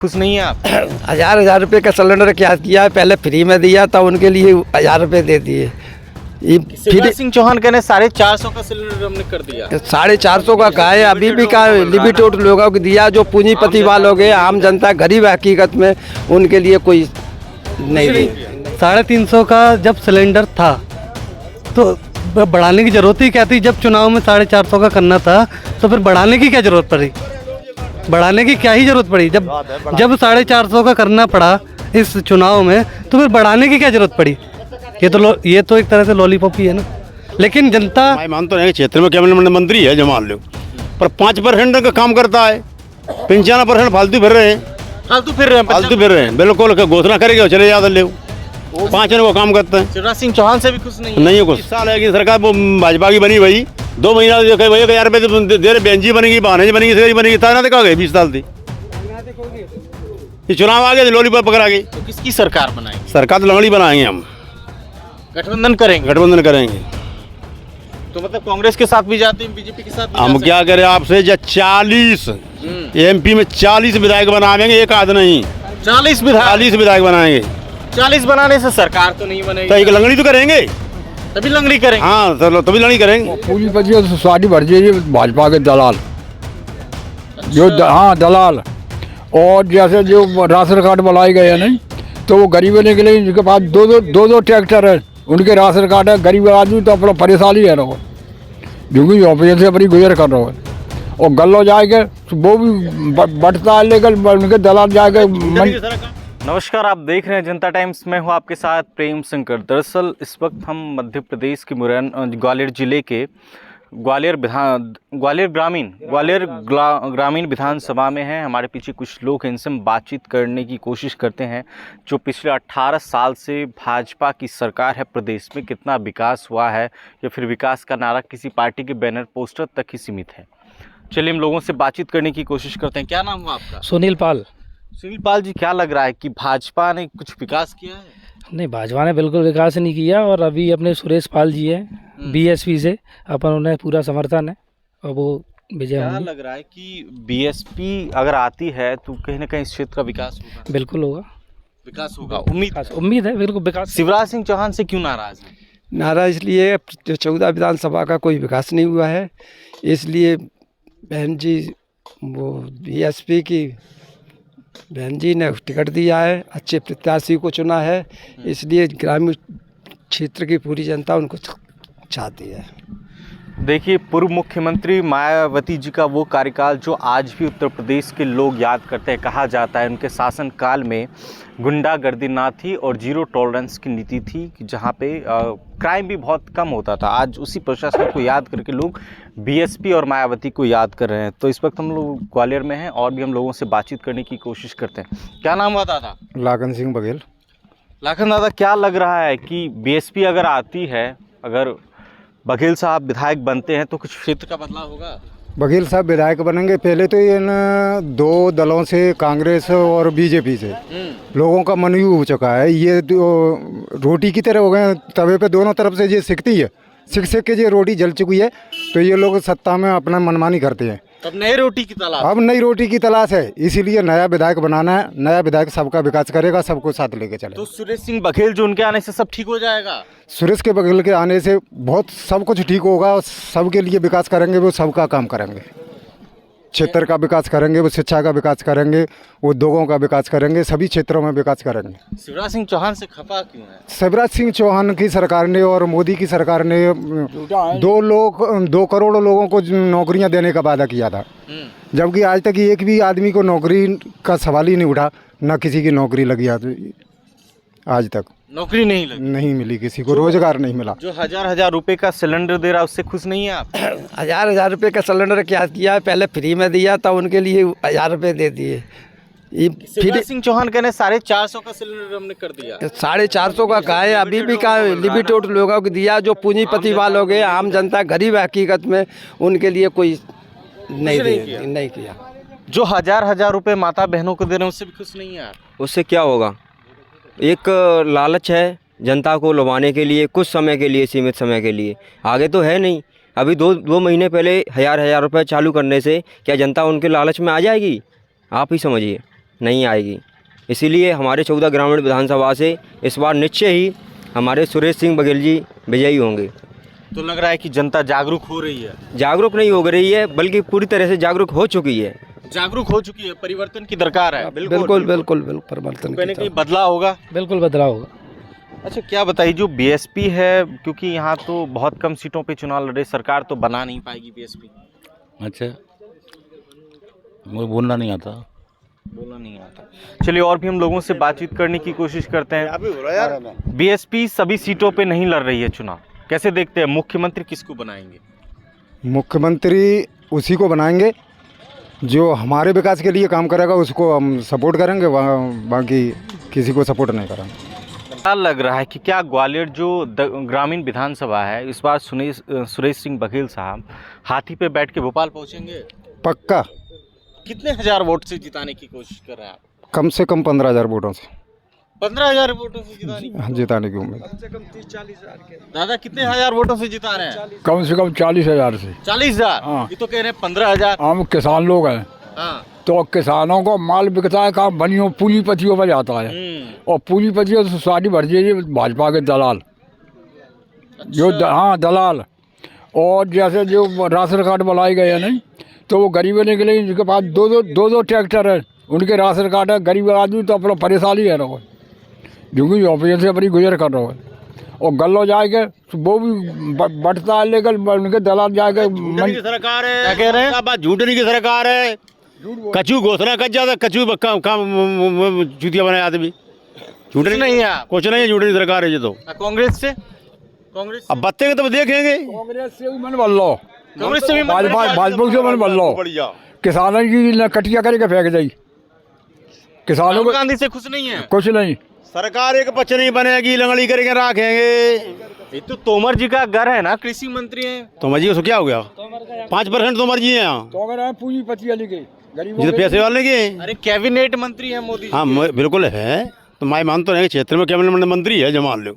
खुश नहीं है आप? 1000 रुपये का सिलेंडर क्या किया है, पहले फ्री में दिया था उनके लिए 1000 रुपये दे दिए। ये शिवराज सिंह चौहान कहने 450 का सिलेंडर हमने कर दिया। 450 का कहा है, अभी भी कहा लिमिटेड लोगों को दिया, जो पूंजीपति वालों के, आम जनता गरीब हकीकत में उनके लिए कोई नहीं दी। 350 का जब सिलेंडर था तो बढ़ाने की जरूरत ही क्या थी? जब चुनाव में 450 का करना था तो फिर बढ़ाने की क्या जरूरत पड़ी? बढ़ाने की क्या ही जरूरत पड़ी? जब 450 का करना पड़ा इस चुनाव में तो फिर बढ़ाने की क्या जरूरत पड़ी? ये तो एक तरह से लॉलीपॉप ही है ना। लेकिन जनता, मैं मानता नहीं क्षेत्र में कैबिनेट मंत्री है जो मान लो, पर 5% का काम करता है, 95% फालतू फिर रहे हैं। फालतू फिर रहे हैं बिल्कुल। घोषणा करेंगे चले जाते ले 5 वो काम करते हैं। शिवराज सिंह चौहान से भी खुश नहीं है? नहीं है कुछ। इस साल है कि सरकार वो भाजपा की बनी भाई 2 महीना जो कहीं 1000 रुपये दे रहे, बेंजी बनेगी, बहाने बनेगी, सगरी बनेगी, ताना देखा गए 20 साल थी। ये चुनाव आ गए लॉलीपॉप पकड़ा गई। तो किसकी सरकार बनाएंगे? सरकार तो लंगड़ी बनाएंगे हम, गठबंधन करेंगे। गठबंधन करेंगे। तो मतलब कांग्रेस के साथ भी जाते हैं, बीजेपी के साथ भी हम क्या करें आपसे? 40 MP में 40 विधायक बनाएंगे, एक आध नहीं, 40 विधायक बनाएंगे। 40 बनाने से सरकार तो नहीं बनेगी। तो एक लंगड़ी तो करेंगे, तभी लंगड़ी करेंगे। हाँ तभी लंगड़ी करेंगे। पूंजीपति सोसाइटी भर जाइए, भाजपा के दलाल जो हाँ दलाल। और जैसे जो राशन कार्ड बनाए गए हैं नहीं, तो वो गरीबों के लिए जिनके पास दो ट्रैक्टर है, उनके राशन कार्ड है, गरीब आदमी तो अपना परेशानी है रहो, क्योंकि ऑपरेशन से अपनी गुजर कर रहा है। और गल्लो जाएगा तो वो भी बढ़ता है, लेकिन उनके दलाल जाएगा। नमस्कार, आप देख रहे हैं जनता टाइम्स। मैं हूं आपके साथ प्रेम शंकर। दरअसल इस वक्त हम मध्य प्रदेश के ग्वालियर जिले के ग्वालियर ग्रामीण विधानसभा में हैं। हमारे पीछे कुछ लोग हैं, इनसे हम बातचीत करने की कोशिश करते हैं। जो पिछले 18 साल से भाजपा की सरकार है, प्रदेश में कितना विकास हुआ है, या फिर विकास का नारा किसी पार्टी के बैनर पोस्टर तक ही सीमित है। चलिए हम लोगों से बातचीत करने की कोशिश करते हैं। क्या नाम हुआ आपका? सुनील पाल। सुनील पाल जी, क्या लग रहा है कि भाजपा ने कुछ विकास किया है? नहीं, भाजपा ने बिल्कुल विकास नहीं किया। और अभी अपने सुरेश पाल जी हैं बीएसपी से, अपन उन्हें पूरा समर्थन है और वो विजय क्या होंगे। लग रहा है कि बीएसपी अगर आती है तो कहीं ना कहीं इस क्षेत्र का विकास होगा? बिल्कुल होगा, विकास होगा, उम्मीद है बिल्कुल विकास। शिवराज सिंह चौहान से क्यों नाराज है? नाराज इसलिए 14 विधानसभा का कोई विकास नहीं हुआ है, इसलिए बहन जी वो बीएसपी की बहन जी ने टिकट दिया है, अच्छे प्रत्याशी को चुना है, इसलिए ग्रामीण क्षेत्र की पूरी जनता उनको चाहती है। देखिए, पूर्व मुख्यमंत्री मायावती जी का वो कार्यकाल जो आज भी उत्तर प्रदेश के लोग याद करते हैं। कहा जाता है उनके शासनकाल में गुंडागर्दी ना थी और जीरो टॉलरेंस की नीति थी, जहाँ पे क्राइम भी बहुत कम होता था। आज उसी प्रशासन को याद करके लोग बीएसपी और मायावती को याद कर रहे हैं। तो इस वक्त हम लोग ग्वालियर में हैं और भी हम लोगों से बातचीत करने की कोशिश करते हैं। क्या नाम हुआ दादा? लाखन सिंह बघेल। लाखन दादा, क्या लग रहा है कि बीएसपी अगर आती है, अगर बघेल साहब विधायक बनते हैं तो कुछ क्षेत्र का बदलाव होगा? बघेल साहब विधायक बनेंगे। पहले तो इन 2 दलों से, कांग्रेस और बीजेपी से लोगों का मन हो चुका है। ये रोटी की तरह हो गए, तवे पे दोनों तरफ से ये सिकती है, सिक के ये रोटी जल चुकी है, तो ये लोग सत्ता में अपना मनमानी करते हैं। अब नई रोटी की तलाश, अब नई रोटी की तलाश है, इसीलिए नया विधायक बनाना है। नया विधायक सबका विकास करेगा, सबको साथ लेके चले। तो सुरेश सिंह बघेल जो उनके आने से सब ठीक हो जाएगा? सुरेश के बघेल के आने से बहुत सब कुछ ठीक होगा और सबके लिए विकास करेंगे, वो सबका काम करेंगे। क्षेत्र का विकास करेंगे, वो शिक्षा का विकास करेंगे, उद्योगों का विकास करेंगे, सभी क्षेत्रों में विकास करेंगे। शिवराज सिंह चौहान से खफा क्यों है? शिवराज सिंह चौहान की सरकार ने और मोदी की सरकार ने 2 करोड़ लोगों को नौकरियां देने का वादा किया था, जबकि आज तक एक भी आदमी को नौकरी का सवाल ही नहीं उठा, न किसी की नौकरी लगी। आज तक नौकरी नहीं लगी, नहीं मिली, किसी को रोजगार नहीं मिला। जो 1000 रुपए का सिलेंडर दे रहा है उससे खुश नहीं है आप? 1000 रुपये का सिलेंडर क्या किया है, पहले फ्री में दिया था उनके लिए 1000 रुपये दे दिए। शिवराज सिंह चौहान कहने 450 का सिलेंडर हमने कर दिया। 450 का कहा है, अभी भी कहा लिमिटेड लोगों को दिया, जो पूंजीपति वालों के, आम जनता गरीब हकीकत में उनके लिए कोई नहीं किया। जो 1000 रुपए माता बहनों को दे रहे हैं उससे भी खुश नहीं है आप? उससे क्या होगा? एक लालच है जनता को लुभाने के लिए, कुछ समय के लिए, सीमित समय के लिए, आगे तो है नहीं। अभी 2 महीने पहले 1000 रुपये चालू करने से क्या जनता उनके लालच में आ जाएगी? आप ही समझिए। नहीं आएगी। इसीलिए हमारे 14 ग्रामीण विधानसभा से इस बार निश्चय ही हमारे सुरेश सिंह बघेल जी विजयी होंगे। तो लग रहा है कि जनता जागरूक हो रही है। जागरूक नहीं हो रही है, बल्कि पूरी तरह से जागरूक हो चुकी है। जागरूक हो चुकी है, परिवर्तन की दरकार है। बिल्कुल बिल्कुल बिल्कुल परिवर्तन कहीं ना कहीं बदलाव होगा। बिल्कुल बदलाव होगा। अच्छा, क्या बताइए, जो बीएसपी है, क्योंकि यहाँ तो बहुत कम सीटों पे चुनाव लड़े, सरकार तो बना नहीं पाएगी बीएसपी। अच्छा, मुझे बोलना नहीं आता। बोलना नहीं आता। चलिए, और भी हम लोगों से बातचीत करने की कोशिश करते हैं। बीएसपी सभी सीटों पे नहीं लड़ रही है चुनाव, कैसे देखते हैं? मुख्यमंत्री किसको बनाएंगे? मुख्यमंत्री उसी को बनाएंगे जो हमारे विकास के लिए काम करेगा, उसको हम सपोर्ट करेंगे, बाकी किसी को सपोर्ट नहीं करेंगे। क्या लग रहा है कि क्या ग्वालियर जो ग्रामीण विधानसभा है, इस बार सुरेश सिंह बघेल साहब हाथी पे बैठ के भोपाल पहुंचेंगे? पक्का। कितने हजार वोट से जिताने की कोशिश कर रहे हैं आप? कम से कम 15,000 वोटों से। 15,000 वोटों से जिताने की उम्मीद। दादा, कितने हजार वोटों से जिता रहे हैं? कम से कम 40,000 से। 40,000? हाँ। ये तो कह रहे हैं 15,000। हम किसान लोग हैं, हाँ। तो किसानों को माल बिकता है, काम बनियों पूंजीपतियों पर जाता है, और पूंजीपतियों से सारी भर्ती है भाजपा के दलाल। जो हाँ दलाल। और जैसे जो राशन कार्ड बनाए गए हैं नहीं, तो वो गरीबों के लिए जिनके पास दो ट्रैक्टर है, उनके राशन कार्ड है, गरीब आदमी तो अपना परेशानी है रहो, क्योंकि ऑपरेशन से अपनी गुजर कर रहा है। और गल्लो जाएगा तो वो भी बढ़ता है, लेकिन उनके दलाल जाएगा। सरकार है, क्या कह रहे हैं? बात झूठनी की सरकार है। कचू घोषणा कर जाता, कचू चूतिया बनाए आदमी। झूठनी नहीं है, कुछ नहीं है, झूठनी सरकार है ये तो। कांग्रेस से? कांग्रेस अब बत्ते तो देखेंगे। कांग्रेस से भी मन बदल लो, कांग्रेस से भी भाजपा से मन बदल लो। किसानों की कटिया करके फेंक जाई, किसानों को। गांधी से खुश नहीं है? कुछ नहीं। सरकार एक पच नहीं बनेगी, लंगड़ी करके रखेंगे। ये तो तोमर जी का घर है ना, कृषि मंत्री हैं। तोमर जी को क्या हो गया? 5% तोमर जी हैं यहाँ। तो अगर पूंजीपति वाले के ये तो पैसे वाले के। अरे कैबिनेट मंत्री है मोदी जी। हाँ बिल्कुल है, तो मैं मानता नहीं क्षेत्र में कैबिनेट मंत्री है जो मान लो,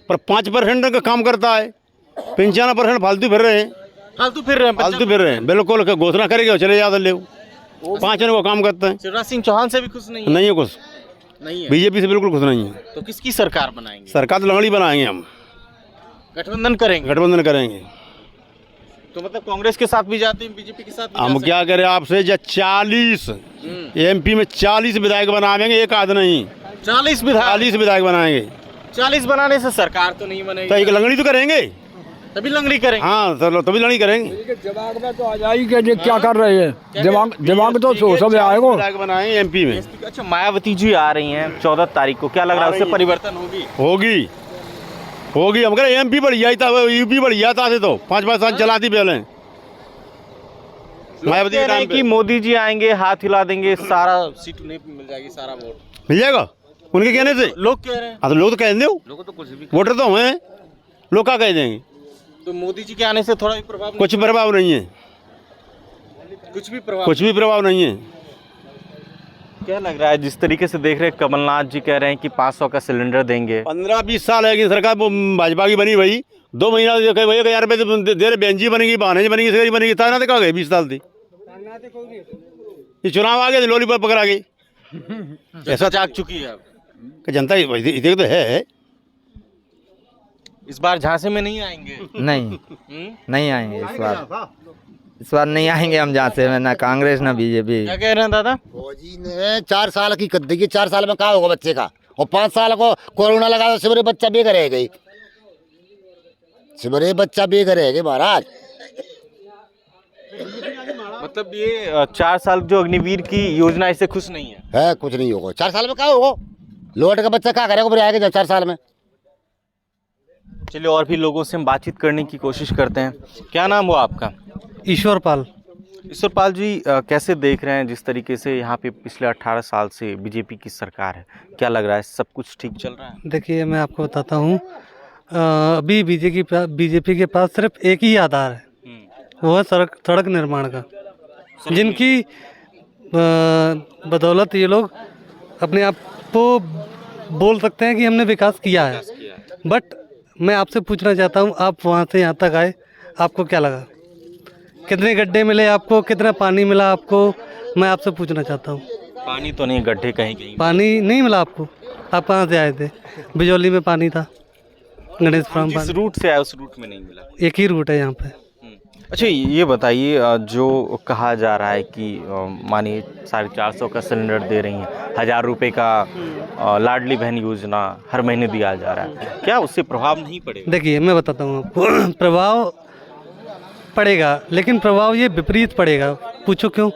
पर 5% का काम करता है, 95% फालतू फिर रहे हैं। फालतू फिर रहे हैं? फालतू फिर रहे हैं, बिल्कुल। घोषणा करेंगे चले जाते ले, 5 जन को काम करते हैं। शिवराज सिंह चौहान से भी खुश नहीं है? नहीं है कुछ, नहीं है। बीजेपी से बिल्कुल खुश नहीं है। तो किसकी सरकार बनाएंगे? सरकार तो लंगड़ी बनाएंगे हम, गठबंधन करेंगे। गठबंधन करेंगे। तो मतलब कांग्रेस के साथ भी जाते हैं, बीजेपी के साथ भी हम क्या करें आपसे? 40 एमपी में 40 विधायक बनाएंगे, एक आध नहीं, 40 विधायक। 40 विधायक बनाएंगे। 40 बनाने से सरकार तो नहीं बनेगी। तो एक लंगड़ी तो करेंगे, तभी लंगड़ी करेंगे। हाँ तभी लंगड़ी करेंगे। दिमाग में तो आ जाएगी कि ये क्या कर रहे हैं, दिमाग तो सब आएगा। विधायक बनाएंगे एमपी में। अच्छा, मायावती जी आ रही हैं 14 तारीख को, क्या लग रहा है उससे परिवर्तन होगी? होगी होगी। हम कह रहे एमपी बढ़िया था, यूपी बढ़िया था से तो 5-5 साल चलाती पहले। मायावती कह रहे हैं कि मोदी जी आएंगे, हाथ हिला देंगे, सारा सीट उन्हें मिल जाएगी, सारा वोट मिल जाएगा उनके कहने से। लोग कह रहे हैं। हाँ तो लोग तो कह देंगे, लोग तो कुछ भी, वोटर तो हैं, लोग क्या कह देंगे? तो मोदी जी के आने से थोड़ा भी प्रभाव नहीं? कुछ प्रभाव नहीं है, कुछ भी प्रभाव? कुछ भी प्रभाव नहीं है। क्या लग रहा है, जिस तरीके से देख रहे हैं, कमलनाथ जी कह रहे हैं कि 500 का सिलेंडर देंगे। 15-20 साल है कि सरकार भाजपा की बनी भाई, 2 महीना 1,000 रुपये दे रहे, बेंजी बनेगी, बहाने बनेगी, सगरी बनेगी, था ना तो कहा गए 20 साल थी। ये चुनाव आ गए, लॉलीपॉप पकड़ा गई, ऐसा जाग चुकी है अब। जनता इधर तो है। इस बार झांसे में नहीं आएंगे? नहीं आएंगे इस बार नहीं आएंगे हम झांसे में, ना कांग्रेस ना बीजेपी। क्या कह रहे हैं दादा? फौजी ने 4 साल की कद्दी की, 4 साल में क्या होगा बच्चे का? और 5 साल को कोरोना लगा तो सिमरे बच्चा भी करेगा, सिमरे बच्चा भी करेगा महाराज। मतलब ये 4 साल जो अग्निवीर की योजना, इससे खुश नहीं है? कुछ नहीं होगा 4 साल में, क्या होगा? लोट का बच्चा क्या करेगा आएगा 4 साल में? चलिए, और भी लोगों से हम बातचीत करने की कोशिश करते हैं। क्या नाम हुआ आपका? ईश्वर पाल। ईश्वर पाल जी, कैसे देख रहे हैं जिस तरीके से यहाँ पे पिछले 18 साल से बीजेपी की सरकार है, क्या लग रहा है, सब कुछ ठीक चल रहा है? देखिए, मैं आपको बताता हूँ, अभी बीजेपी के पास सिर्फ एक ही आधार है, वो है सड़क निर्माण का, जिनकी बदौलत ये लोग अपने आप को बोल सकते हैं कि हमने विकास किया है। बट मैं आपसे पूछना चाहता हूँ, आप वहाँ से यहाँ तक आए, आपको क्या लगा? कितने गड्ढे मिले आपको, कितना पानी मिला आपको? मैं आपसे पूछना चाहता हूँ। पानी तो नहीं, गड्ढे कहीं कहीं। पानी नहीं मिला आपको? आप कहाँ से आए थे? बिजौली में पानी था, गणेश फार्म जिस पानी। रूट से आए उस रूट में नहीं मिला। एक ही रूट है यहाँ पे। अच्छा ये बताइए, जो कहा जा रहा है कि मानिए 450 का सिलेंडर दे रही हैं, 1000 रुपये का लाडली बहन योजना हर महीने दिया जा रहा है, क्या उससे प्रभाव नहीं पड़ेगा? देखिए मैं बताता हूँ आपको प्रभाव पड़ेगा, लेकिन प्रभाव ये विपरीत पड़ेगा। पूछो क्यों?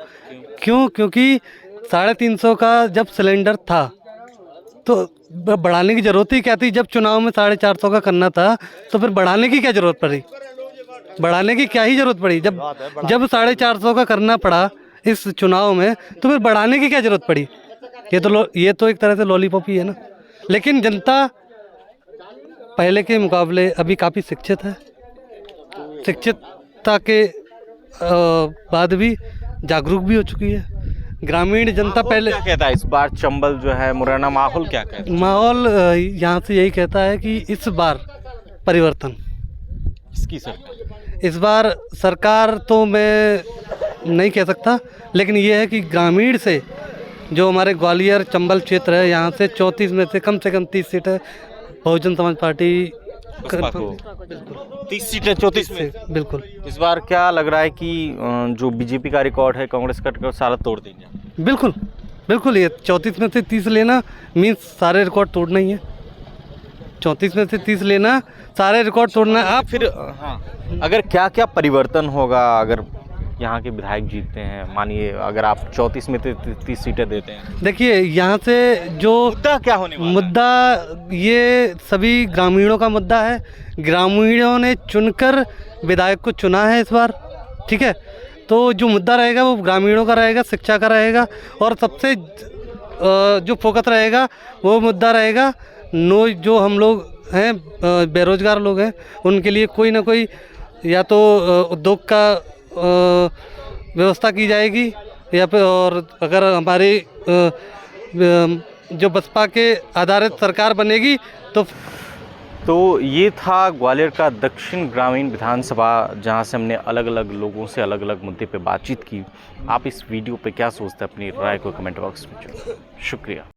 क्योंकि 350 का जब सिलेंडर था तो बढ़ाने की ज़रूरत ही क्या थी? जब चुनाव में 450 का करना था तो फिर बढ़ाने की क्या ज़रूरत पड़ी? बढ़ाने की क्या ही ज़रूरत पड़ी? जब 450 का करना पड़ा इस चुनाव में तो फिर बढ़ाने की क्या ज़रूरत पड़ी? ये तो एक तरह से लॉलीपॉप ही है ना। लेकिन जनता पहले के मुकाबले अभी काफ़ी शिक्षित है। शिक्षितता के बाद भी जागरूक भी हो चुकी है। ग्रामीण जनता पहले क्या कहता है इस बार चंबल जो है मुरैना, माहौल क्या कहता है? माहौल यहाँ से यही कहता है कि इस बार परिवर्तन। इसकी सरकार, इस बार सरकार तो मैं नहीं कह सकता, लेकिन ये है कि ग्रामीण से जो हमारे ग्वालियर चंबल क्षेत्र है, यहाँ से 34 में से कम 30 सीटें बहुजन समाज पार्टी 30 सीटें 34 में। बिल्कुल। इस बार क्या लग रहा है कि जो बीजेपी का रिकॉर्ड है कांग्रेस का सारा तोड़ देंगे? बिल्कुल ये 34 में से 30 लेना मीन्स सारे रिकॉर्ड तोड़ना ही है। 34 में से 30 लेना, सारे रिकॉर्ड तोड़ना। आप फिर हाँ, अगर क्या क्या परिवर्तन होगा अगर यहाँ के विधायक जीतते हैं? मानिए अगर आप 34 में 30 सीटें देते हैं, देखिए यहाँ से जो मुद्दा क्या होने वाला है? मुद्दा ये सभी ग्रामीणों का मुद्दा है। ग्रामीणों ने चुनकर विधायक को चुना है इस बार, ठीक है? तो जो मुद्दा रहेगा वो ग्रामीणों का रहेगा, शिक्षा का रहेगा, और सबसे जो फोकस रहेगा वो मुद्दा रहेगा जो हम लोग हैं बेरोजगार लोग हैं, उनके लिए कोई ना कोई या तो उद्योग का व्यवस्था की जाएगी, या फिर और अगर हमारी जो बसपा के आधारित सरकार बनेगी तो ये था ग्वालियर का दक्षिण ग्रामीण विधानसभा, जहां से हमने अलग अलग लोगों से अलग अलग मुद्दे पे बातचीत की। आप इस वीडियो पे क्या सोचते हैं? अपनी राय को कमेंट बॉक्स में शुक्रिया।